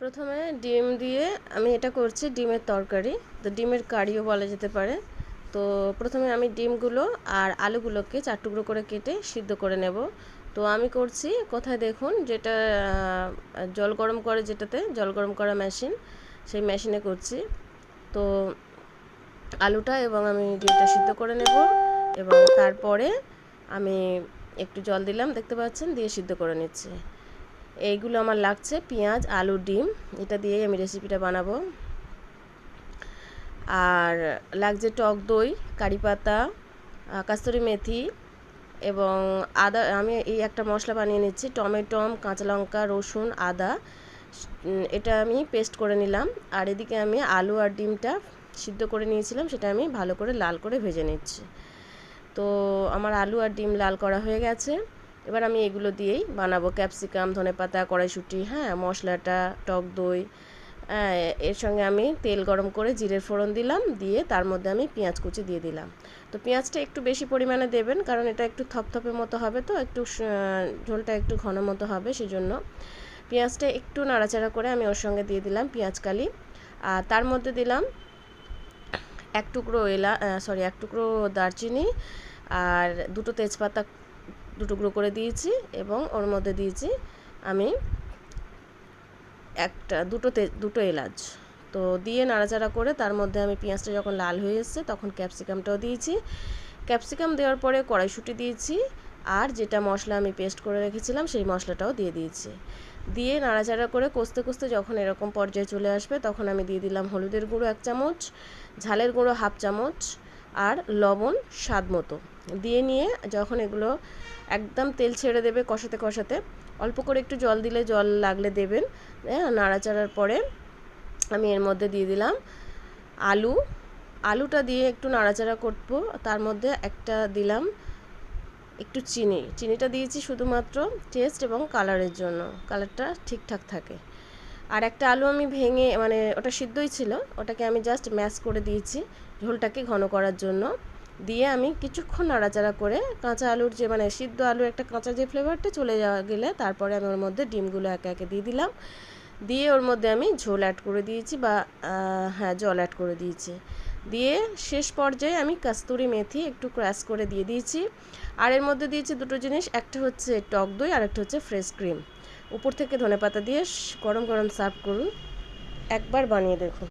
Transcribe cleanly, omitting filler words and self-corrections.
প্রথমে ডিম দিয়ে আমি এটা করছি ডিমের তরকারি, তো ডিমের কারিও বলা যেতে পারে। তো প্রথমে আমি ডিমগুলো আর আলুগুলোকে 4 টুকরো করে কেটে সিদ্ধ করে নেব। তো আমি করছি কোথায় দেখুন, যেটা জল গরম করে, যেটাতে জল গরম করা মেশিন, সেই মেশিনে করছি। তো আলুটা এবং আমি ডিমটা সিদ্ধ করে নেব এবং তারপরে আমি একটু জল দিলাম, দেখতে পাচ্ছেন, দিয়ে সিদ্ধ করে নিচ্ছি। এইগুলো আমার লাগছে পেঁয়াজ, আলু, ডিম, এটা দিয়েই আমি রেসিপিটা বানাবো। আর লাগছে টক দই, কারি পাতা, কাস্তুরি মেথি এবং আদা। আমি এই একটা মশলা বানিয়ে নিচ্ছি, টমেটো, কাঁচা লঙ্কা, রসুন, আদা, এটা আমি পেস্ট করে নিলাম। আর এদিকে আমি আলু আর ডিমটা সিদ্ধ করে নিয়েছিলাম, সেটা আমি ভালো করে লাল করে ভেজে নিচ্ছি। তো আমার আলু আর ডিম লাল করা হয়ে গেছে। এবার আমি এগুলো দিয়েই বানাবো, ক্যাপসিকাম, ধনেপাতা, কড়াইশুঁটি, মশলাটা, টক দই, এর সঙ্গে আমি তেল গরম করে জিরের ফোড়ন দিলাম, দিয়ে তার মধ্যে আমি পেঁয়াজ কুচি দিয়ে দিলাম। তো পেঁয়াজটা একটু বেশি পরিমাণে দেবেন, কারণ এটা একটু থপথপে মতো হবে, তো একটু ঝোলটা একটু ঘন মতো হবে, সেজন্য পেঁয়াজটা একটু নাড়াচাড়া করে আমি ওর সঙ্গে দিয়ে দিলাম পেঁয়াজ কালি। আর তার মধ্যে দিলাম এক টুকরো দারচিনি আর দুটো তেজপাতা দুটুকরো করে দিয়েছি, এবং ওর মধ্যে দিয়েছি আমি দুটো এলাচ। তো দিয়ে নাড়াচাড়া করে তার মধ্যে আমি পেঁয়াজটা যখন লাল হয়ে এসছে তখন ক্যাপসিকামটাও দিয়েছি। ক্যাপসিকাম দেওয়ার পরে কড়াইশুঁটি দিয়েছি, আর যেটা মশলা আমি পেস্ট করে রেখেছিলাম সেই মশলাটাও দিয়ে দিয়েছি। দিয়ে নাড়াচাড়া করে কষতে কষতে যখন এরকম পর্যায়ে চলে আসবে তখন আমি দিয়ে দিলাম হলুদের গুঁড়ো 1 চামচ, ঝালের গুঁড়ো 1/2 চামচ, আর লবণ স্বাদ মতো। দিয়ে নিয়ে যখন এগুলো একদম তেল ছেড়ে দেবে কষাতে কষাতে, অল্প করে একটু জল দিলে, জল লাগলে দেবেন। নাড়াচাড়ার পরে আমি এর মধ্যে দিয়ে দিলাম আলুটা দিয়ে একটু নাড়াচাড়া করবো। তার মধ্যে একটা দিলাম একটু চিনিটা দিয়েছি শুধুমাত্র টেস্ট এবং কালারের জন্য, কালারটা ঠিকঠাক থাকে। আর একটা আলু আমি ভেঙে, মানে ওটা সিদ্ধই ছিল, ওটাকে আমি জাস্ট ম্যাশ করে দিয়েছি ঝোলটাকে ঘন করার জন্য। দিয়ে আমি কিছুক্ষণ নাড়াচাড়া করে কাঁচা আলুর যে, মানে সিদ্ধ আলুর একটা কাঁচা যে ফ্লেভারটা চলে যাওয়া গেলে তারপরে আমি ওর মধ্যে ডিমগুলো একে একে দিয়ে দিলাম। দিয়ে ওর মধ্যে আমি ঝোল অ্যাড করে দিয়েছি, জল অ্যাড করে দিয়েছি। দিয়ে শেষ পর্যায়ে আমি কাস্তুরি মেথি একটু ক্রাশ করে দিয়ে দিয়েছি। আর এর মধ্যে দিয়েছি দুটো জিনিস, একটা হচ্ছে টক দই আর একটা হচ্ছে ফ্রেশ ক্রিম। উপর থেকে ধনেপাতা দিয়ে গরম গরম সার্ভ করুন, একবার বানিয়ে দেখুন।